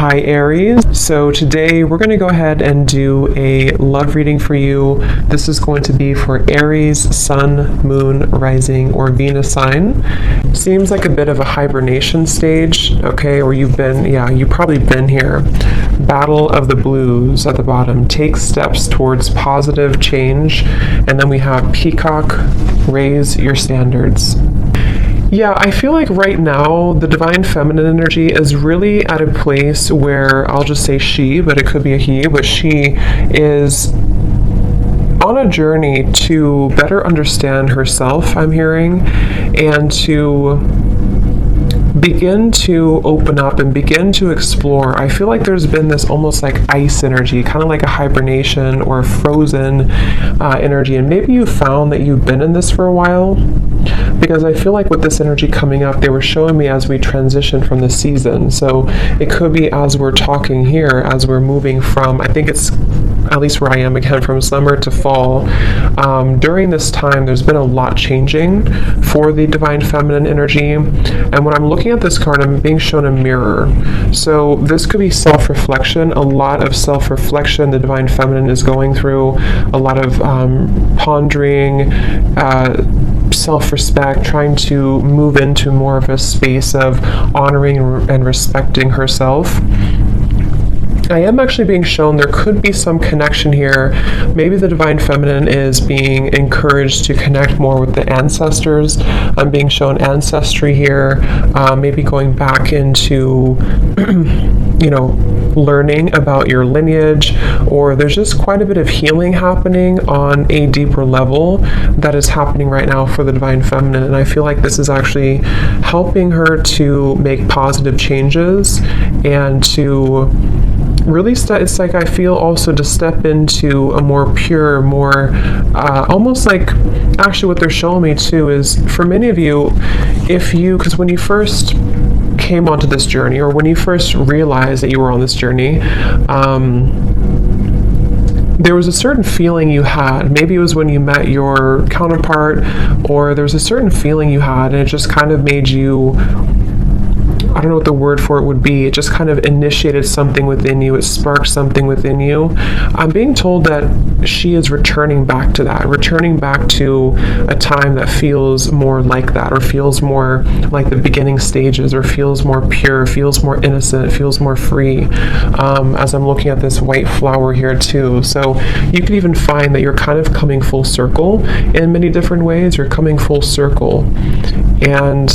Hi Aries. So today we're going to go ahead and do a love reading for you. This is going to be for Aries, Sun, Moon, Rising, or Venus sign. Seems like a bit of a hibernation stage, okay, or you've probably been here. Battle of the Blues at the bottom. Take steps towards positive change. And then we have Peacock, raise your standards. Yeah, I feel like right now the divine feminine energy is really at a place where I'll just say she, but it could be a he, but she is on a journey to better understand herself, I'm hearing, and to begin to open up and begin to explore. I feel like there's been this almost like ice energy, kind of like a hibernation or a frozen energy, and maybe you found that you've been in this for a while. Because I feel like with this energy coming up, they were showing me as we transition from the season. So it could be as we're talking here, as we're moving from, I think it's at least where I am again, from summer to fall. During this time, there's been a lot changing for the divine feminine energy. And when I'm looking at this card, I'm being shown a mirror. So this could be self-reflection, a lot of self-reflection the divine feminine is going through, a lot of pondering, self-respect, trying to move into more of a space of honoring and respecting herself. I am actually being shown there could be some connection here. Maybe the divine feminine is being encouraged to connect more with the ancestors. I'm being shown ancestry here, maybe going back into learning about your lineage, or there's just quite a bit of healing happening on a deeper level that is happening right now for the divine feminine. And I feel like this is actually helping her to make positive changes and to really it's like I feel also to step into a more pure, more almost like, actually what they're showing me too is for many of you, because when you first came onto this journey, or when you first realized that you were on this journey, there was a certain feeling you had. Maybe it was when you met your counterpart, or there was a certain feeling you had, and it just kind of made you, I don't know what the word for it would be. It just kind of initiated something within you. It sparked something within you. I'm being told that she is returning back to that, returning back to a time that feels more like that, or feels more like the beginning stages, or feels more pure, feels more innocent, feels more free. As I'm looking at this white flower here too. So you could even find that you're kind of coming full circle in many different ways. You're coming full circle. And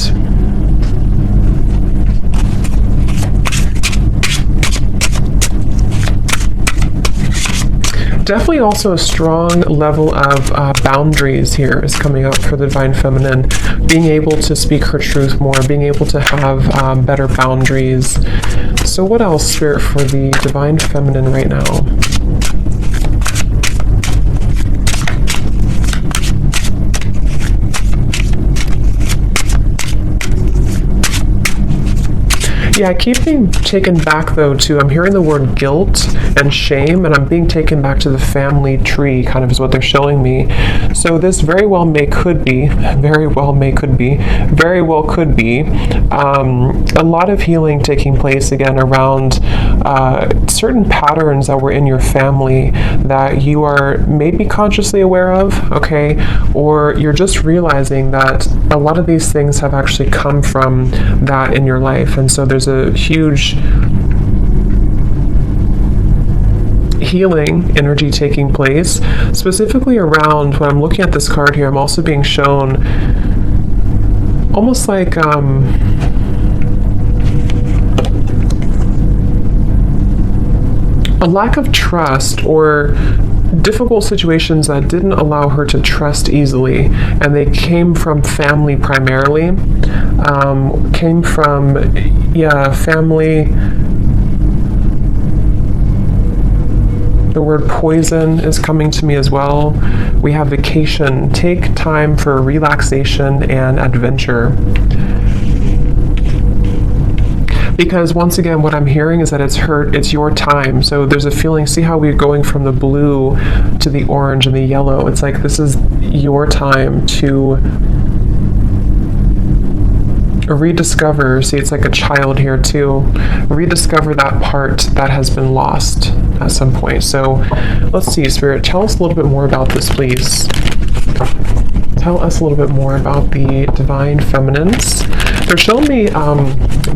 definitely also a strong level of boundaries here is coming up for the divine feminine. Being able to speak her truth more, being able to have better boundaries. So what else, Spirit, for the divine feminine right now? Yeah, I keep being taken back though to, I'm hearing the word guilt and shame, and I'm being taken back to the family tree, kind of is what they're showing me. So this very well could be a lot of healing taking place again around certain patterns that were in your family that you are maybe consciously aware of, okay, or you're just realizing that a lot of these things have actually come from that in your life. And so there's a huge healing energy taking place, specifically around, when I'm looking at this card here, I'm also being shown almost like a lack of trust, or difficult situations that didn't allow her to trust easily, and they came from family primarily, family. The word poison is coming to me as well. We have vacation. Take time for relaxation and adventure. Because once again, what I'm hearing is that it's your time. So there's a feeling, see how we're going from the blue to the orange and the yellow. It's like this is your time to rediscover, see, it's like a child here too, rediscover that part that has been lost at some point. So let's see, Spirit, tell us a little bit more about this, please. Tell us a little bit more about the divine feminines. They're showing me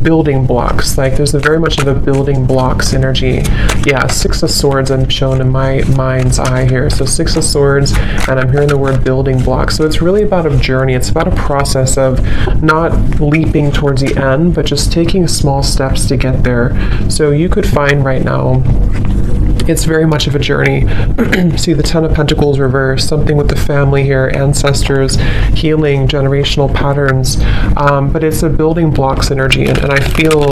building blocks. Like there's very much of a building blocks energy. Yeah, Six of Swords I'm shown in my mind's eye here. So Six of Swords, and I'm hearing the word building blocks. So it's really about a journey. It's about a process of not leaping towards the end, but just taking small steps to get there. So you could find right now, it's very much of a journey. See the Ten of Pentacles reversed, something with the family here, ancestors, healing, generational patterns, but it's a building blocks energy, and I feel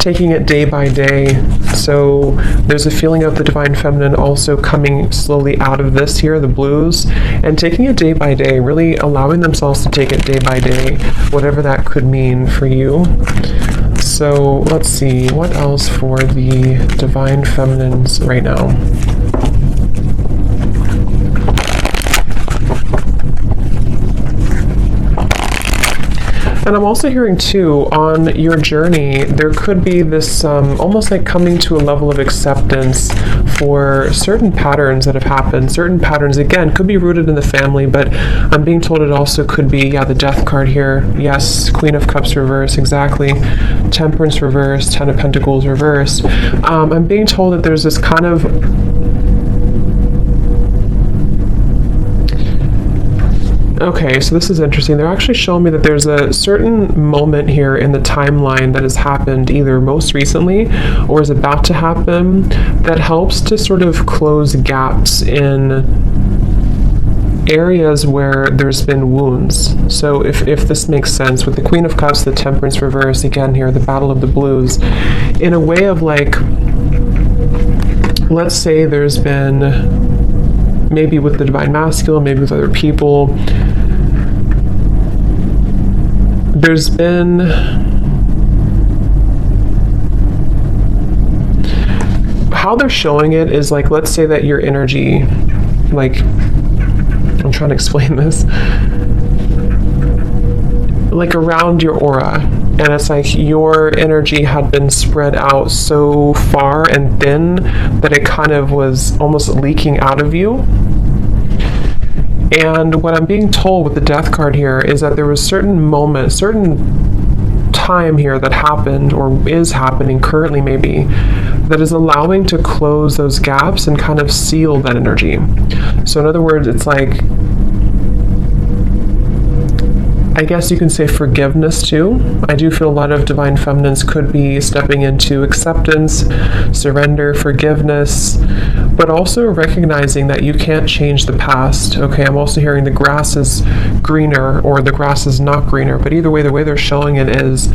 taking it day by day. So there's a feeling of the divine feminine also coming slowly out of this here, the blues, and taking it day by day, really allowing themselves to take it day by day, whatever that could mean for you. So let's see, what else for the divine feminines right now? And I'm also hearing too, on your journey, there could be this almost like coming to a level of acceptance for certain patterns that have happened. Certain patterns, again, could be rooted in the family, but I'm being told it also could be, yeah, the Death card here. Yes, Queen of Cups reversed, exactly. Temperance reversed, Ten of Pentacles reversed. I'm being told that there's this kind of okay, so this is interesting. They're actually showing me that there's a certain moment here in the timeline that has happened either most recently or is about to happen that helps to sort of close gaps in areas where there's been wounds. So if this makes sense, with the Queen of Cups, the Temperance reverse, again here, the Battle of the Blues, in a way of like, let's say there's been, maybe with the Divine Masculine, maybe with other people, there's been how they're showing it is like, let's say that your energy, like, I'm trying to explain this, like around your aura, and it's like your energy had been spread out so far and thin that it kind of was almost leaking out of you. And what I'm being told with the Death card here is that there was certain moment, certain time here that happened or is happening currently maybe, that is allowing to close those gaps and kind of seal that energy. So in other words, it's like, I guess you can say forgiveness too. I do feel a lot of divine feminines could be stepping into acceptance, surrender, forgiveness, but also recognizing that you can't change the past. Okay, I'm also hearing the grass is greener or the grass is not greener, but either way, the way they're showing it is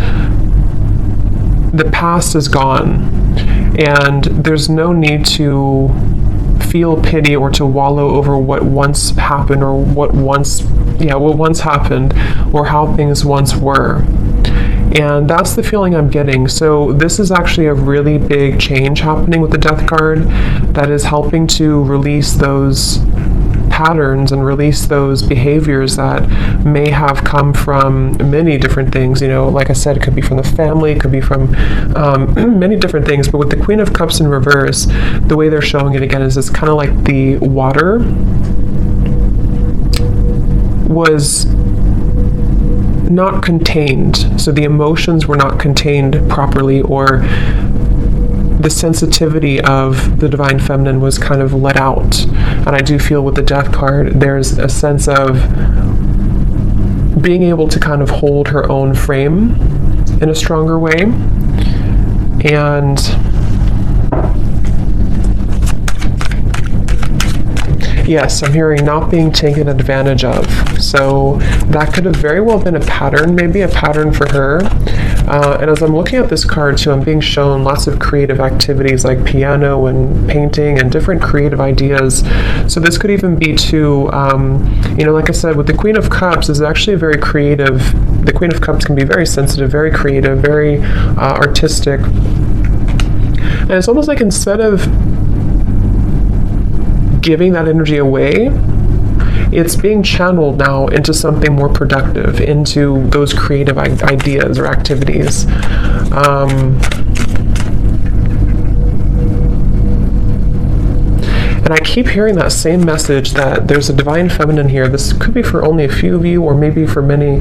the past is gone and there's no need to feel pity or to wallow over what once happened or what once happened or how things once were. And that's the feeling I'm getting. So this is actually a really big change happening with the Death card that is helping to release those patterns and release those behaviors that may have come from many different things. You know, like I said, it could be from the family, it could be from many different things. But with the Queen of Cups in reverse, the way they're showing it again is it's kind of like the water was not contained. So the emotions were not contained properly, or the sensitivity of the divine feminine was kind of let out. And I do feel with the Death card, there's a sense of being able to kind of hold her own frame in a stronger way. And yes, I'm hearing not being taken advantage of. So that could have very well been a pattern, maybe a pattern for her. And as I'm looking at this card too, I'm being shown lots of creative activities like piano and painting and different creative ideas. So this could even be too, like I said, with the Queen of Cups is actually a very creative. The Queen of Cups can be very sensitive, very creative, very artistic. And it's almost like instead of giving that energy away, it's being channeled now into something more productive, into those creative ideas or activities. And I keep hearing that same message that there's a divine feminine here. This could be for only a few of you, or maybe for many,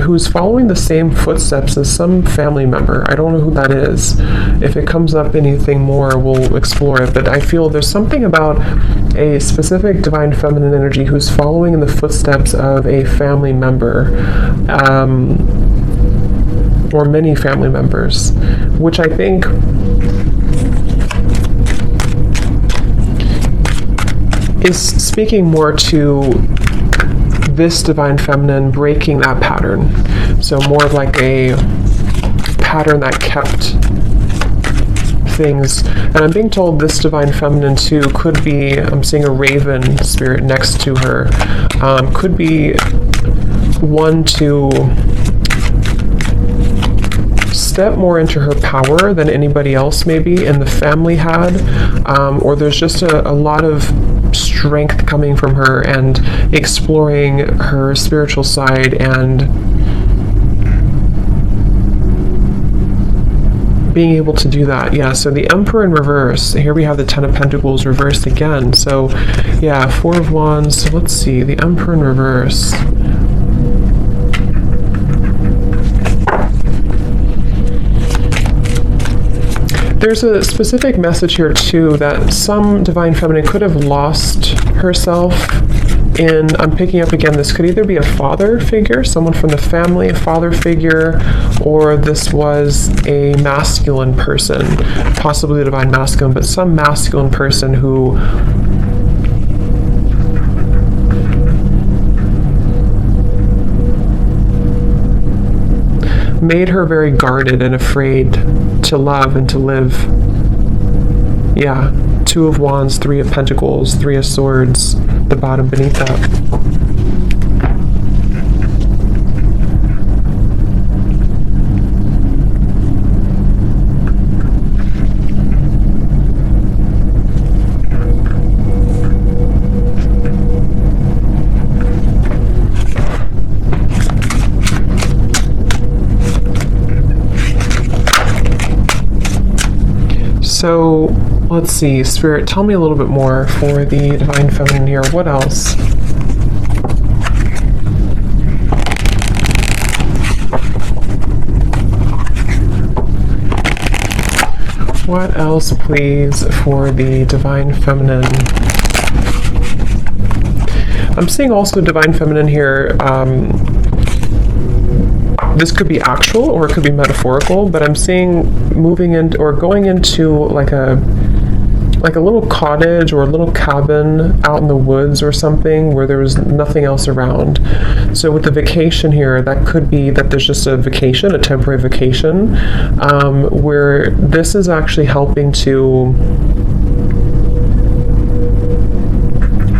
who's following the same footsteps as some family member. I don't know who that is. If it comes up anything more, we'll explore it. But I feel there's something about a specific divine feminine energy who's following in the footsteps of a family member, or many family members, which I think is speaking more to this divine feminine breaking that pattern. So more of like a pattern that kept things. And I'm being told this divine feminine too could be, I'm seeing a raven spirit next to her, could be one to step more into her power than anybody else maybe in the family had, or there's just a lot of strength coming from her and exploring her spiritual side and being able to do that. Yeah, so the Emperor in reverse. Here we have the Ten of Pentacles reversed again. So yeah, Four of Wands. So let's see, the Emperor in reverse. There's a specific message here too that some divine feminine could have lost herself in, I'm picking up again, this could either be a father figure, someone from the family, a father figure, or this was a masculine person, possibly a divine masculine, but some masculine person who made her very guarded and afraid to love and to live. Yeah, Two of Wands, Three of Pentacles, Three of Swords, the bottom beneath that. So let's see, Spirit, tell me a little bit more for the divine feminine here. What else? What else, please, for the divine feminine? I'm seeing also divine feminine here. This could be actual or it could be metaphorical, but I'm seeing moving into or going into like a little cottage or a little cabin out in the woods or something where there was nothing else around. So with the vacation here, that could be that there's just a vacation, a temporary vacation, where this is actually helping to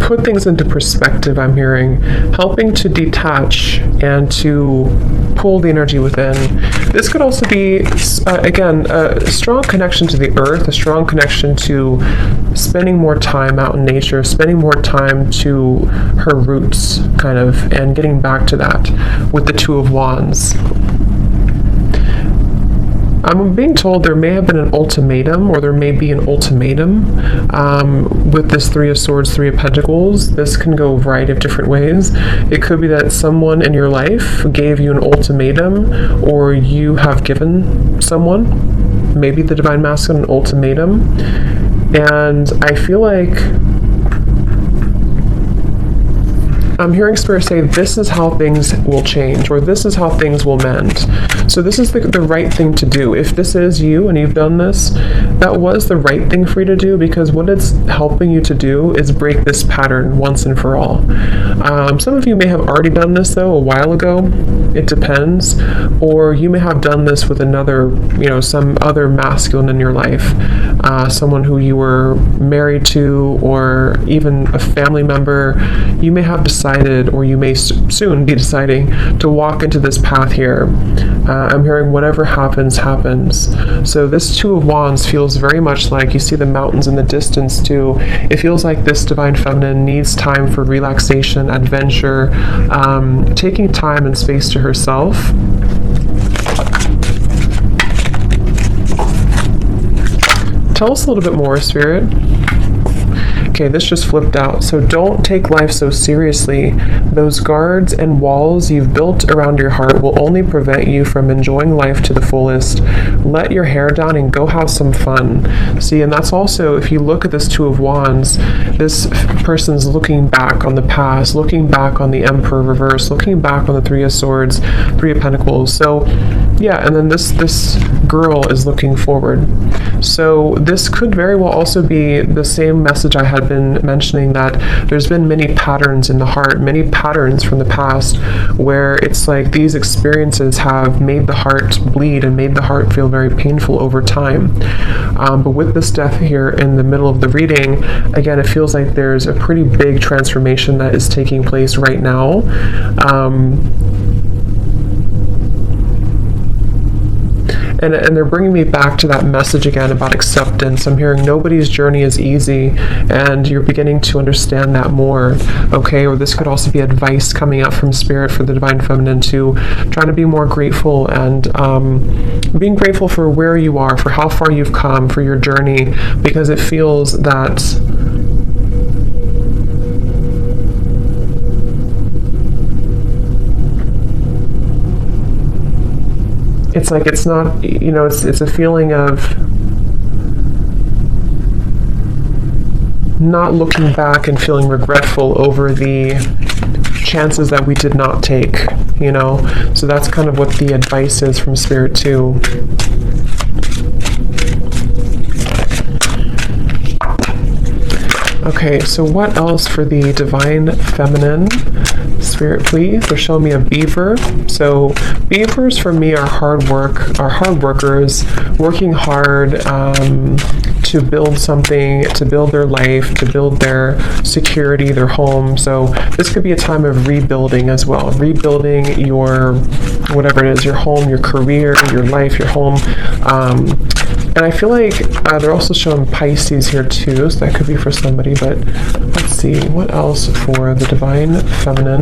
put things into perspective. I'm hearing helping to detach and to pull the energy within. This could also be again a strong connection to the earth, a strong connection to spending more time out in nature, spending more time to her roots kind of, and getting back to that with the Two of Wands. I'm being told there may have been an ultimatum, or there may be an ultimatum with this Three of Swords, Three of Pentacles. This can go a variety of different ways. It could be that someone in your life gave you an ultimatum, or you have given someone, maybe the Divine Masculine, an ultimatum. And I feel like I'm hearing Spirit say this is how things will change, or this is how things will mend. So this is the right thing to do. If this is you and you've done this, that was the right thing for you to do, because what it's helping you to do is break this pattern once and for all. Some of you may have already done this though a while ago. It depends. Or you may have done this with another, some other masculine in your life, someone who you were married to, or even a family member. You may have decided, or you may soon be deciding, to walk into this path here I'm hearing whatever happens, happens. So this Two of Wands feels very much like, you see the mountains in the distance too. It feels like this Divine Feminine needs time for relaxation, adventure, taking time and space to herself. Tell us a little bit more, Spirit. Okay, this just flipped out. So don't take life so seriously. Those guards and walls you've built around your heart will only prevent you from enjoying life to the fullest. Let your hair down and go have some fun. See, and that's also, if you look at this Two of Wands, this person's looking back on the past, looking back on the Emperor reverse, looking back on the Three of Swords, Three of Pentacles. So yeah, and then this girl is looking forward. So this could very well also be the same message I had been mentioning, that there's been many patterns in the heart, many patterns from the past, where it's like these experiences have made the heart bleed and made the heart feel very painful over time. But with this death here in the middle of the reading, again, it feels like there's a pretty big transformation that is taking place right now. And they're bringing me back to that message again about acceptance. I'm hearing nobody's journey is easy, and you're beginning to understand that more, okay? Or this could also be advice coming out from Spirit for the Divine Feminine to try to be more grateful, and being grateful for where you are, for how far you've come, for your journey, because it feels that it's like it's not, you know, it's a feeling of not looking back and feeling regretful over the chances that we did not take, you know. So that's kind of what the advice is from Spirit too. Okay, so what else for the Divine Feminine? Spirit, please. They're showing me a beaver. So beavers for me are hard workers, working hard to build something, to build their life, to build their security, their home. So this could be a time of rebuilding as well. Rebuilding your, whatever it is, your home, your career, your life, your home. And I feel like they're also showing Pisces here too, so that could be for somebody, but let's see, what else for the Divine Feminine?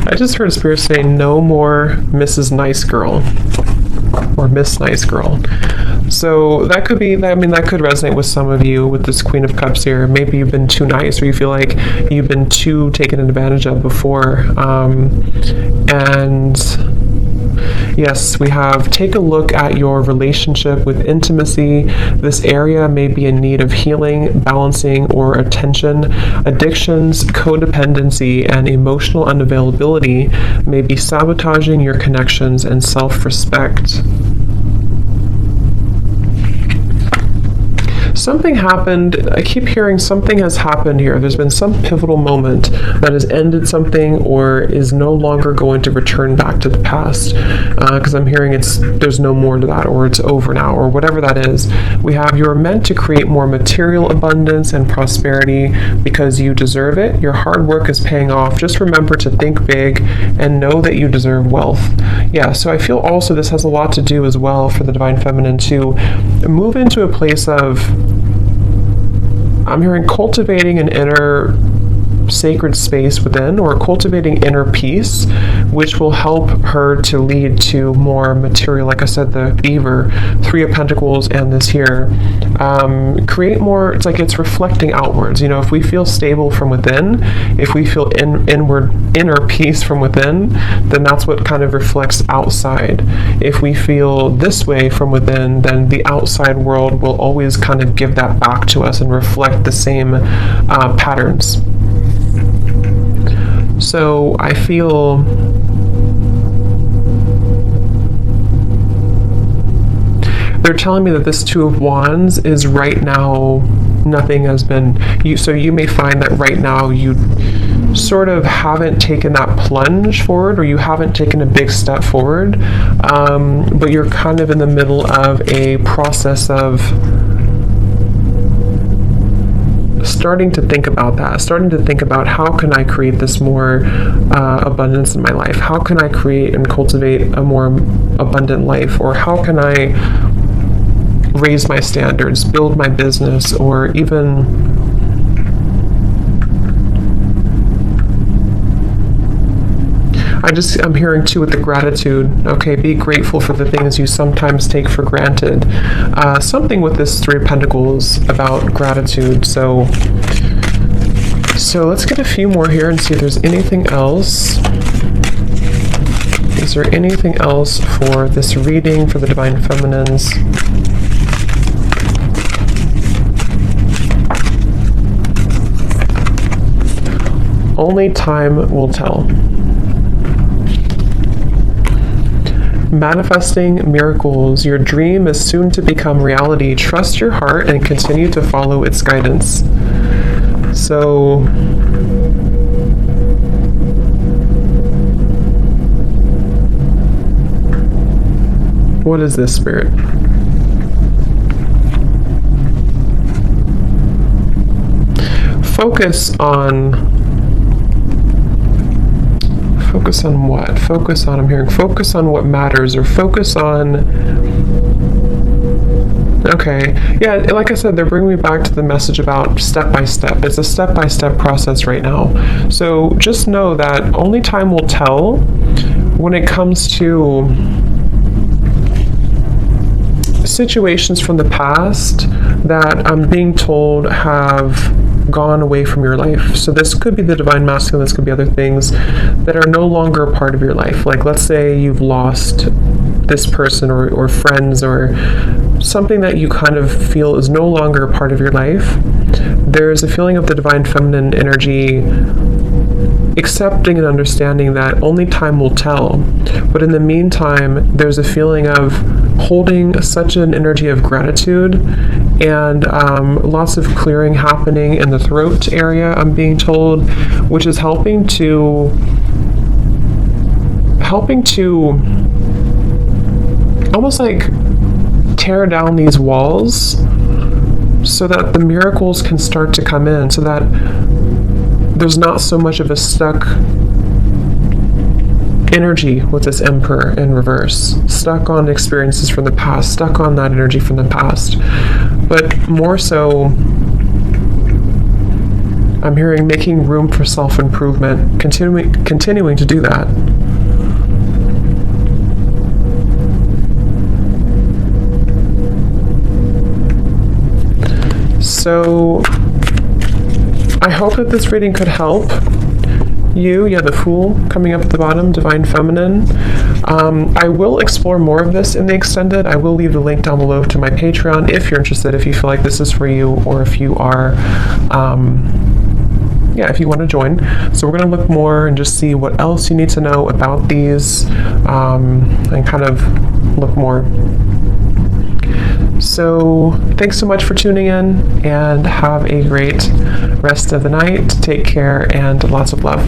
I just heard Spirit say, no more Mrs. Nice Girl, or Miss Nice Girl. So that could be, I mean, that could resonate with some of you with this Queen of Cups here. Maybe you've been too nice, or you feel like you've been too taken advantage of before. And yes, we have, take a look at your relationship with intimacy. This area may be in need of healing, balancing, or attention. Addictions, codependency, and emotional unavailability may be sabotaging your connections and self-respect. Something happened, I keep hearing something has happened here. There's been some pivotal moment that has ended something or is no longer going to return back to the past. Because I'm hearing there's no more to that, or it's over now, or whatever that is. We have, you're meant to create more material abundance and prosperity because you deserve it. Your hard work is paying off. Just remember to think big and know that you deserve wealth. Yeah, so I feel also this has a lot to do as well for the Divine Feminine to move into a place of, I'm hearing cultivating an inner sacred space within, or cultivating inner peace, which will help her to lead to more material, like I said, the beaver, Three of Pentacles, and this here. Create more, it's like it's reflecting outwards. You know, if we feel stable from within, if we feel inner peace from within, then that's what kind of reflects outside. If we feel this way from within, then the outside world will always kind of give that back to us and reflect the same patterns. So I feel they're telling me that this Two of Wands is right now, nothing has been, so you may find that right now you sort of haven't taken that plunge forward, or you haven't taken a big step forward, but you're kind of in the middle of a process of starting to think about that, starting to think about how can I create this more abundance in my life? How can I create and cultivate a more abundant life? Or how can I raise my standards, build my business, or even I'm hearing too with the gratitude, okay, be grateful for the things you sometimes take for granted. Something with this Three of Pentacles about gratitude. So let's get a few more here and see if there's anything else. Is there anything else for this reading for the Divine Feminines? Only time will tell. Manifesting miracles. Your dream is soon to become reality. Trust your heart and continue to follow its guidance. So, what is this, Spirit? Focus on what? Focus on, I'm hearing, focus on what matters, or focus on, okay, yeah, like I said, they're bringing me back to the message about step by step. It's a step-by-step process right now. So just know that only time will tell when it comes to situations from the past that I'm being told have gone away from your life. So this could be the Divine Masculine, this could be other things that are no longer a part of your life. Like, let's say you've lost this person or friends or something that you kind of feel is no longer a part of your life. There's a feeling of the Divine Feminine energy accepting and understanding that only time will tell. But in the meantime, there's a feeling of holding such an energy of gratitude and lots of clearing happening in the throat area, I'm being told, which is helping to almost like tear down these walls so that the miracles can start to come in, so that there's not so much of a stuck energy with this Emperor in reverse, stuck on experiences from the past, stuck on that energy from the past. But more so, I'm hearing making room for self-improvement, continuing to do that. So I hope that this reading could help you. Yeah, the Fool coming up at the bottom, Divine Feminine. I will explore more of this in the extended. I will leave the link down below to my Patreon if you're interested, if you feel like this is for you, or if you are, if you want to join. So we're going to look more and just see what else you need to know about these, and kind of look more. So thanks so much for tuning in, and have a great rest of the night. Take care and lots of love.